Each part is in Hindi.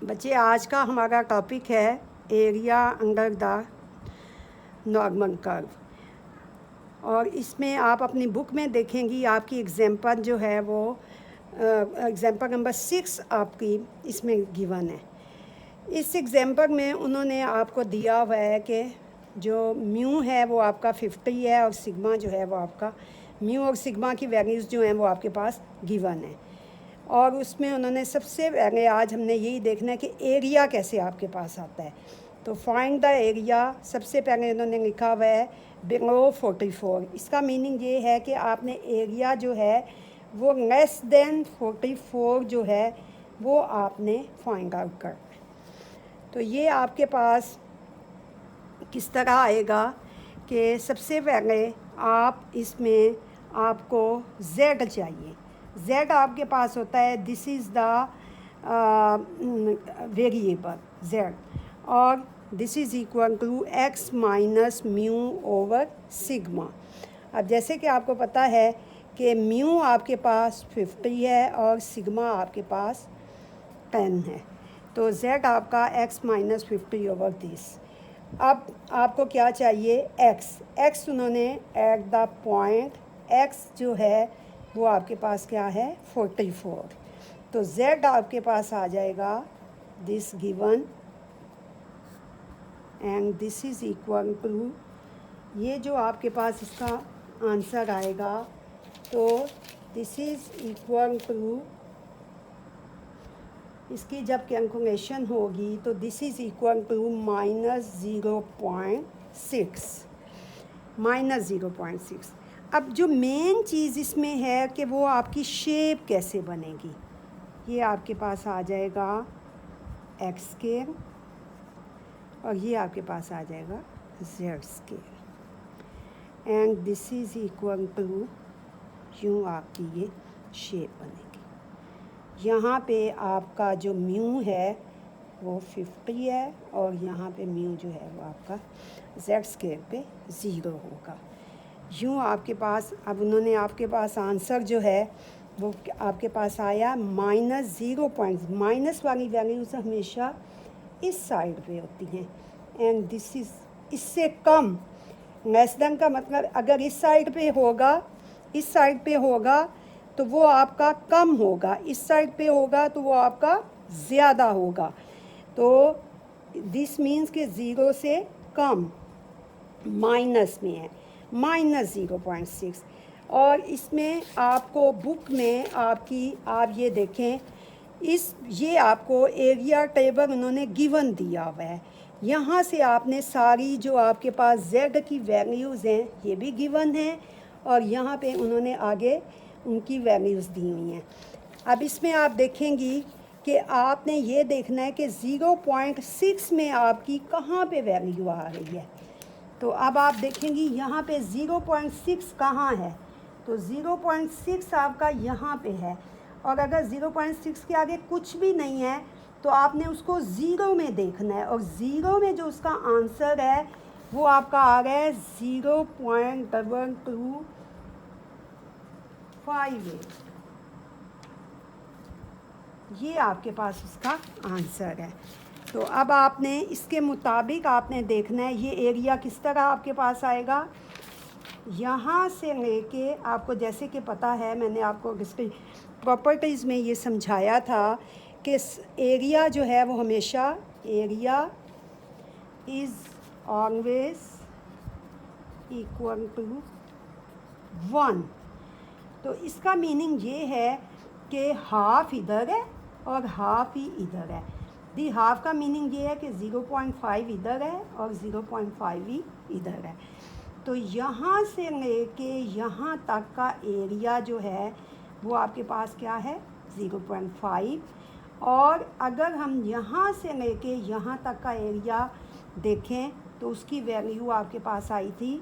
बच्चे आज का हमारा टॉपिक है area under the normal curve. और इसमें आप अपनी बुक में देखेंगी आपकी एग्जाम्पल जो है वो एग्जाम्पल नंबर 6 आपकी इसमें गिवन है। इस एग्जाम्पल में उन्होंने आपको दिया हुआ है कि जो म्यू है वो आपका 50 है और सिग्मा जो है वो आपका म्यू और सिग्मा की वैल्यूज़ जो हैं वो आपके पास गिवन है। और उसमें उन्होंने सबसे पहले आज हमने यही देखना है कि एरिया कैसे आपके पास आता है। तो फाइंड द एरिया सबसे पहले उन्होंने लिखा हुआ है बिलो 44। इसका मीनिंग ये है कि आपने एरिया जो है वो लेस देन 44 जो है वो आपने फाइंड आउट करना है। तो ये आपके पास किस तरह आएगा कि सबसे पहले आप इसमें आपको z चाहिए। z आपके पास होता है this is the variable z और this is equal to x minus mu over sigma. अब जैसे कि आपको पता है कि म्यू आपके पास 50 है और सिग्मा आपके पास 10 है, तो z आपका x माइनस 50 ओवर दिस। अब आपको क्या चाहिए x उन्होंने एट द पॉइंट x जो है वो आपके पास क्या है 44। तो z आपके पास आ जाएगा this given and this is equal to, ये जो आपके पास इसका आंसर आएगा तो दिस इज़ इक्वल टू, इसकी जब कैलकुलेशन होगी तो दिस इज़ इक्वल टू -0.6। अब जो मेन चीज़ इसमें है कि वो आपकी शेप कैसे बनेगी, ये आपके पास आ जाएगा x स्केल और ये आपके पास आ जाएगा z scale and this is equal to, यूँ आपकी ये शेप बनेगी। यहाँ पे आपका जो म्यू है वो 50 है और यहाँ पे म्यू जो है वो आपका z स्केल पे 0 होगा। यूँ आपके पास, अब उन्होंने आपके पास आंसर जो है वो आपके पास आया -0. माइनस वाली वैल्यूज़ हमेशा इस साइड पे होती हैं एंड दिस इज़, इससे कम, लेस देन का मतलब अगर इस साइड पे होगा, इस साइड पे होगा तो वो आपका कम होगा, इस साइड पे होगा तो वो आपका ज़्यादा होगा। तो दिस मीन्स कि 0 से कम माइनस में है, -0.6। और इसमें आपको बुक में आपकी, आप ये देखें ये आपको एरिया टेबल उन्होंने गिवन दिया हुआ है। यहाँ से आपने सारी जो आपके पास z की वैल्यूज़ हैं ये भी गिवन हैं और यहाँ पे उन्होंने आगे उनकी वैल्यूज़ दी हुई हैं। अब इसमें आप देखेंगी कि आपने ये देखना है कि 0.6 में आपकी कहाँ पे वैल्यू आ रही है। तो अब आप देखेंगी यहाँ पे 0.6 कहाँ है, तो 0.6 आपका यहाँ पे है और अगर 0.6 के आगे कुछ भी नहीं है तो आपने उसको 0 में देखना है और 0 में जो उसका आंसर है वो आपका आ रहा है 0.2258। ये आपके पास उसका आंसर है। तो अब आपने इसके मुताबिक आपने देखना है ये एरिया किस तरह आपके पास आएगा। यहाँ से लेके आपको जैसे कि पता है, मैंने आपको इसकी प्रॉपर्टीज़ में ये समझाया था कि एरिया जो है वो हमेशा, area is always equal to 1। तो इसका मीनिंग ये है कि हाफ इधर है और हाफ ही इधर है। दी हाफ का मीनिंग ये है कि 0.5 इधर है और 0.5 ही इधर है। तो यहाँ से लेके यहाँ तक का एरिया जो है वो आपके पास क्या है 0.5। और अगर हम यहाँ से लेके यहाँ तक का एरिया देखें तो उसकी वैल्यू आपके पास आई थी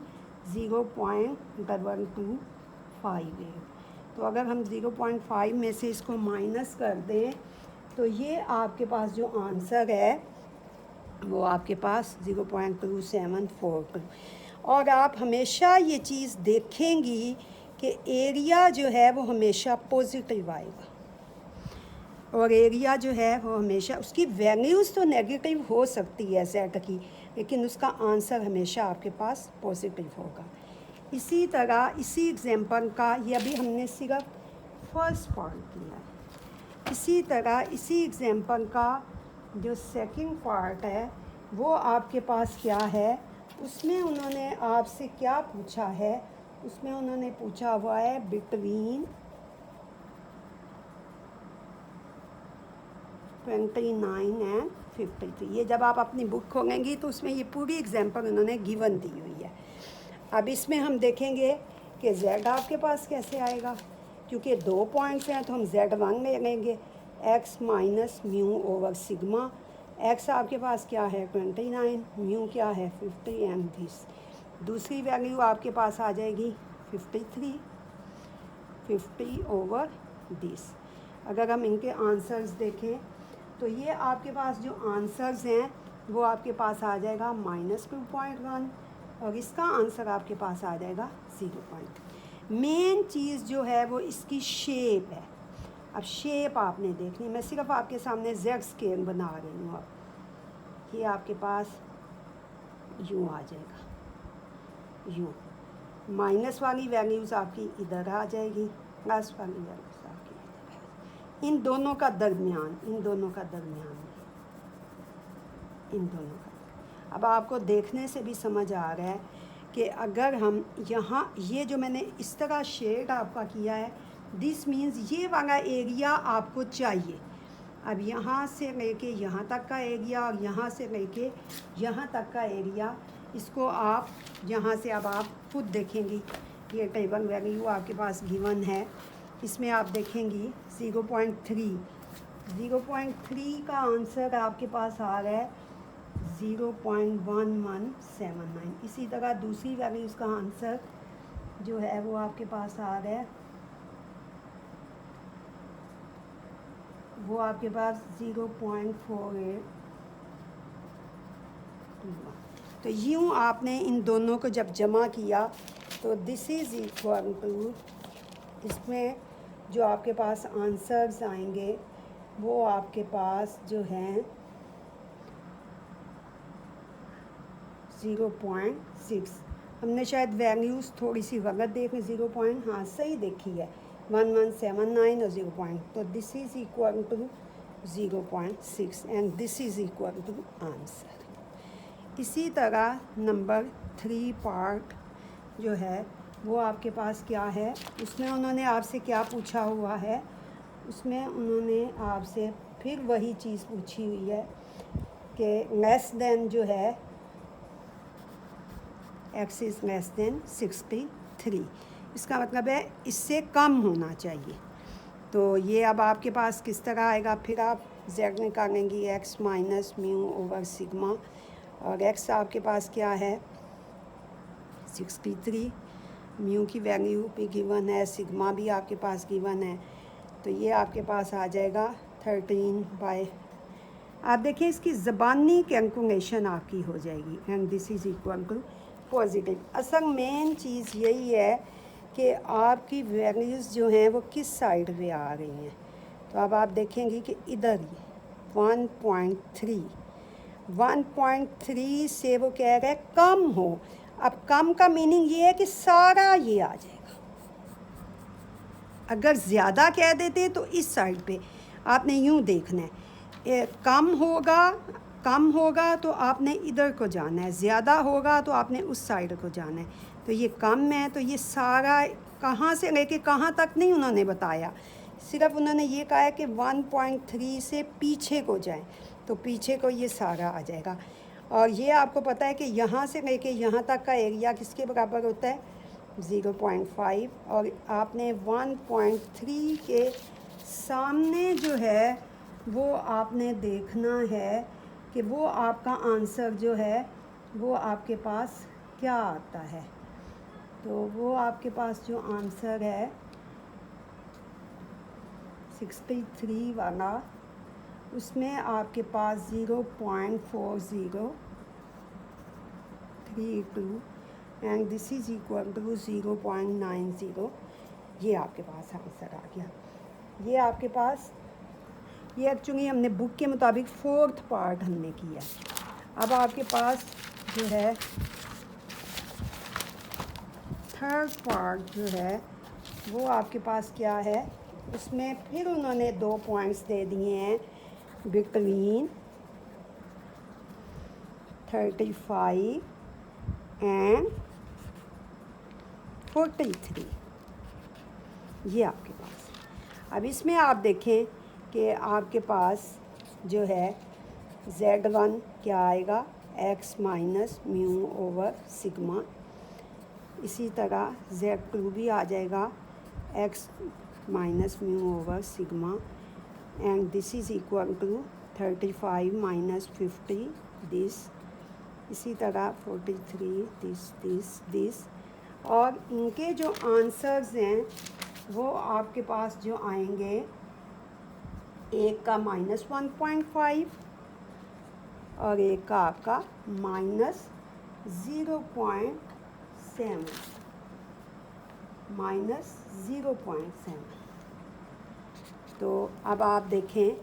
0.1258। तो अगर हम 0.5 में से इसको माइनस कर दें तो ये आपके पास जो आंसर है वो आपके पास 0.2742। और आप हमेशा ये चीज़ देखेंगी कि एरिया जो है वो हमेशा पॉजिटिव आएगा। और एरिया जो है वो हमेशा उसकी वैल्यूज़ तो नेगेटिव हो सकती है z की, लेकिन उसका आंसर हमेशा आपके पास पॉजिटिव होगा। इसी तरह इसी एग्जांपल का, ये अभी हमने सिर्फ फर्स्ट पार्ट किया है। इसी तरह इसी एग्जांपल का जो सेकंड पार्ट है वो आपके पास क्या है, उसमें उन्होंने आपसे क्या पूछा है, उसमें उन्होंने पूछा हुआ है बिटवीन 29 एंड 53। ये जब आप अपनी बुक खोलेंगी तो उसमें ये पूरी एग्जांपल उन्होंने गिवन दी हुई है। अब इसमें हम देखेंगे कि z आपके पास कैसे आएगा, क्योंकि 2 पॉइंट्स हैं तो हम z1 में लेंगे, x minus mu over sigma. x आपके पास क्या है 29, म्यू क्या है 50 एंड दिस दूसरी वैल्यू आपके पास आ जाएगी 53, 50 ओवर दिस। अगर हम इनके आंसर्स देखें तो ये आपके पास जो आंसर्स हैं वो आपके पास आ जाएगा -2.1 और इसका आंसर आपके पास आ जाएगा 0. मेन चीज़ जो है वो इसकी शेप है। अब शेप आपने देखनी, मैं सिर्फ आपके सामने z स्केल बना रही हूँ। अब ये आपके पास यूँ आ जाएगा, यूँ माइनस वाली वैल्यूज़ आपकी इधर आ जाएगी, प्लस वाली वैल्यूज़ आपकी इधर। इन दोनों का दरमियान, इन दोनों का दरमियान, इन दोनों का। अब आपको देखने से भी समझ आ रहा है कि अगर हम यहाँ ये जो मैंने इस तरह शेड आपका किया है, दिस मीन्स ये वाला एरिया आपको चाहिए। अब यहाँ से लेके यहाँ तक का एरिया और यहाँ से लेके यहाँ तक का एरिया, इसको आप यहाँ से अब आप खुद देखेंगी, ये टेबल वैल्यू आपके पास गिवन है, इसमें आप देखेंगी 0.3, 0.3 का आंसर आपके पास आ रहा है 0.1179। इसी तरह दूसरी वैल्यूज़ का आंसर जो है वो आपके पास आ रहा है, वो आपके पास 0.4821। तो यूँ आपने इन दोनों को जब जमा किया तो दिस इज़ इक्वल टू, इसमें जो आपके पास आंसर्स आएंगे वो आपके पास जो हैं 0.6। हमने शायद वैल्यूज़ थोड़ी सी गलत देखी, 0. हाँ सही देखी है, 1179 और 0. तो this is equal to 0.6 and this is equal to answer. इसी तरह नंबर 3 पार्ट जो है वो आपके पास क्या है, उसमें उन्होंने आपसे क्या पूछा हुआ है, उसमें उन्होंने आपसे फिर वही चीज़ पूछी हुई है कि लेस देन जो है x इज़ लेस देन 63, इसका मतलब है इससे कम होना चाहिए। तो ये अब आपके पास किस तरह आएगा, फिर आप z निकालेंगी x minus mu over sigma, और x आपके पास क्या है 63, म्यू की वैल्यू भी गिवन है, सिग्मा भी आपके पास गिवन है, तो ये आपके पास आ जाएगा 13/। आप देखिए इसकी ज़बानी कैलकुलेशन आपकी हो जाएगी and this is equal to positive. असल मेन चीज़ यही है कि आपकी वैल्यूज़ जो हैं वो किस साइड पे आ रही हैं। तो अब आप देखेंगी कि इधर ही 1.3 से वो कह रहे हैं कम हो। अब कम का मीनिंग ये है कि सारा ये आ जाएगा। अगर ज़्यादा कह देते तो इस साइड पे आपने यूँ देखना है, कम होगा तो आपने इधर को जाना है, ज़्यादा होगा तो आपने उस साइड को जाना है। तो ये कम है तो ये सारा कहाँ से लेके कहाँ तक नहीं उन्होंने बताया, सिर्फ उन्होंने ये कहा है कि 1.3 से पीछे को जाएं, तो पीछे को ये सारा आ जाएगा। और ये आपको पता है कि यहाँ से लेके यहाँ तक का एरिया किसके बराबर होता है 0.5, और आपने 1.3 के सामने जो है वो आपने देखना है कि वो आपका आंसर जो है वो आपके पास क्या आता है। तो वो आपके पास जो आंसर है 63 वाला, उसमें आपके पास 0.4032 and this is equal to 0.90, ये आपके पास आंसर आ गया। ये आपके पास ये एक्चुअली हमने बुक के मुताबिक 4th पार्ट हमने किया। अब आपके पास जो है 3rd पार्ट जो है वो आपके पास क्या है, उसमें फिर उन्होंने 2 पॉइंट्स दे दिए हैं बिटवीन 35 एंड 43, ये आपके पास। अब इसमें आप देखें कि आपके पास जो है Z1 क्या आएगा, x minus mu over sigma. इसी तरह Z2 भी आ जाएगा x minus mu over sigma, and this is equal to 35 minus 50 this. इसी तरह 43 दिस। और इनके जो आंसर्स हैं वो आपके पास जो आएंगे, एक का -1.5 और एक का आपका -0.7। तो अब आप देखें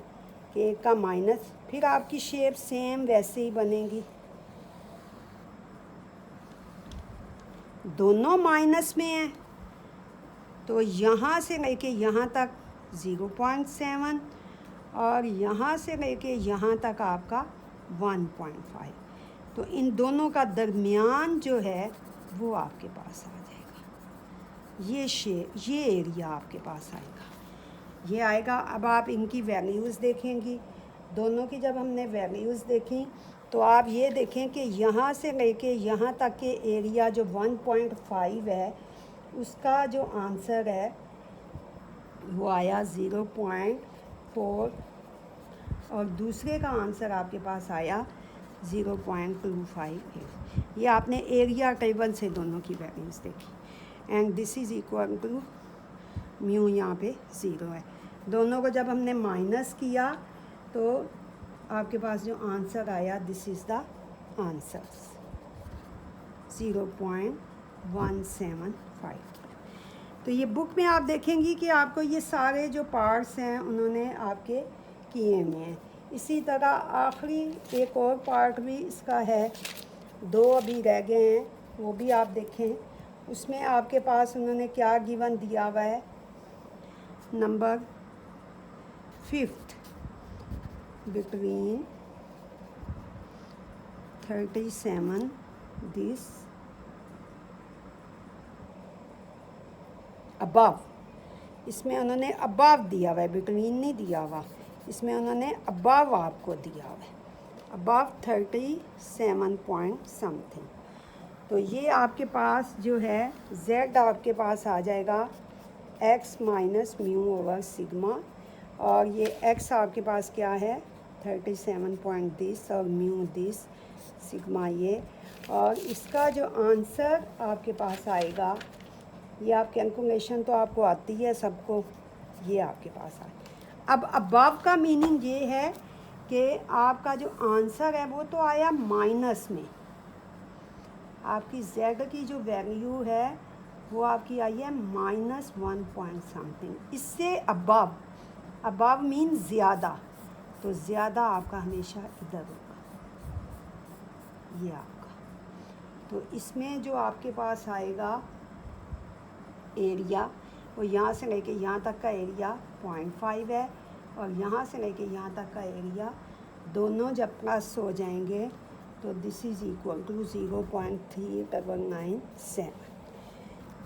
कि एक का माइनस, फिर आपकी शेप सेम वैसे ही बनेगी, दोनों माइनस में है तो यहाँ से लेके यहाँ तक 0.7 और यहाँ से लेके यहाँ तक आपका 1.5। तो इन दोनों का दरमियान जो है वो आपके पास आ जाएगा, ये एरिया आपके पास आएगा, ये आएगा। अब आप इनकी वैल्यूज़ देखेंगी, दोनों की जब हमने वैल्यूज़ देखी तो आप ये देखें कि यहाँ से लेके यहाँ तक के एरिया जो 1.5 है उसका जो आंसर है वो आया 0.4 और दूसरे का आंसर आपके पास आया 0.258। ये आपने एरिया टेबल से दोनों की वैल्यूज़ देखी, and this is equal to mu, यहाँ पे 0 है। दोनों को जब हमने माइनस किया तो आपके पास जो आंसर आया, दिस इज़ द आंसर 0.175। तो ये बुक में आप देखेंगी कि आपको ये सारे जो पार्ट्स हैं उन्होंने आपके किए हुए हैं। इसी तरह आखिरी एक और पार्ट भी इसका है, 2 अभी रह गए हैं, वो भी आप देखें। उसमें आपके पास उन्होंने क्या गिवन दिया हुआ है, number 5th between 37 this above. इसमें उन्होंने अबव दिया हुआ है, बिटवीन नहीं दिया हुआ, इसमें उन्होंने अबव आपको दिया हुआ है, अबव 37 पॉइंट समथिंग। तो ये आपके पास जो है Z आपके पास आ जाएगा x minus mu over sigma, और ये x आपके पास क्या है 37 पॉइंट दिस और म्यू दिस सिग्मा ये, और इसका जो आंसर आपके पास आएगा, ये आप कैलकुलेशन तो आपको आती है सबको, ये आपके पास आए। अब अबव का मीनिंग ये है कि आपका जो आंसर है वो तो आया माइनस में, आपकी Z की जो वैल्यू है वो आपकी आई है -1 पॉइंट समथिंग। इससे अबव, अबव मीन ज़्यादा, तो ज़्यादा आपका हमेशा इधर होगा, ये आपका। तो इसमें जो आपके पास आएगा एरिया, वो यहाँ से लेके यहाँ तक का एरिया 0.5 है, और यहाँ से लेके यहाँ तक का एरिया, दोनों जब प्लस हो जाएंगे तो दिस इज़ इक्वल टू 0.3997।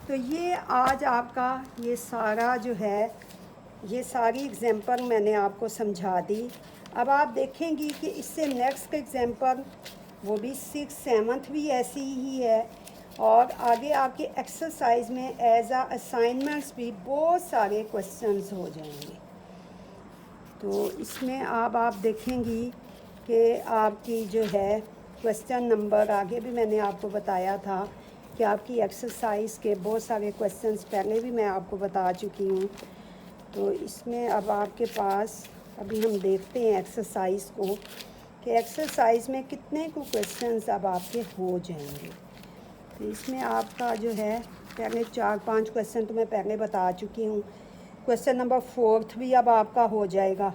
तो ये आज आपका ये सारा जो है, ये सारी एग्जांपल मैंने आपको समझा दी। अब आप देखेंगी कि इससे नेक्स्ट एग्जांपल वो भी 6th 7th भी ऐसी ही है, और आगे आपके एक्सरसाइज में एज आ असाइनमेंट्स भी बहुत सारे क्वेश्चंस हो जाएंगे। तो इसमें अब आप देखेंगी कि आपकी जो है क्वेश्चन नंबर, आगे भी मैंने आपको बताया था कि आपकी एक्सरसाइज के बहुत सारे क्वेश्चंस पहले भी मैं आपको बता चुकी हूँ। तो इसमें अब आपके पास, अभी हम देखते हैं एक्सरसाइज को कि एक्सरसाइज में कितने को क्वेश्चंस अब आपके हो जाएंगे। तो इसमें आपका जो है पहले 4-5 क्वेश्चन तो मैं पहले बता चुकी हूँ। क्वेश्चन नंबर 4th भी अब आपका हो जाएगा।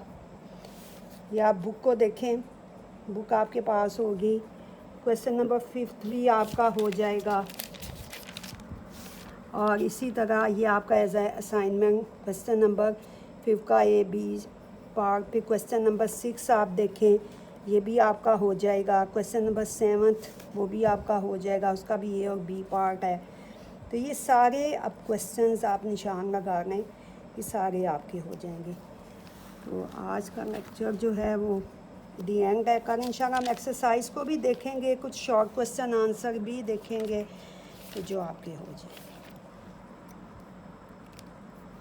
या आप बुक को देखें, बुक आपके पास होगी। क्वेश्चन नंबर 5 भी आपका हो जाएगा। और इसी तरह ये आपका as a assignment question number 5 का ए बी पार्ट पे क्वेश्चन नंबर 6 आप देखें, ये भी आपका हो जाएगा। क्वेश्चन नंबर 7 वो भी आपका हो जाएगा, उसका भी ए और बी पार्ट है। तो ये सारे अब क्वेश्चंस आप निशान लगा लें, ये सारे आपके हो जाएंगे। तो आज का लेक्चर जो है वो दी एंड है। कल इंशाल्लाह हम एक्सरसाइज को भी देखेंगे, कुछ शॉर्ट क्वेश्चन आंसर भी देखेंगे, तो जो आपके हो जाए।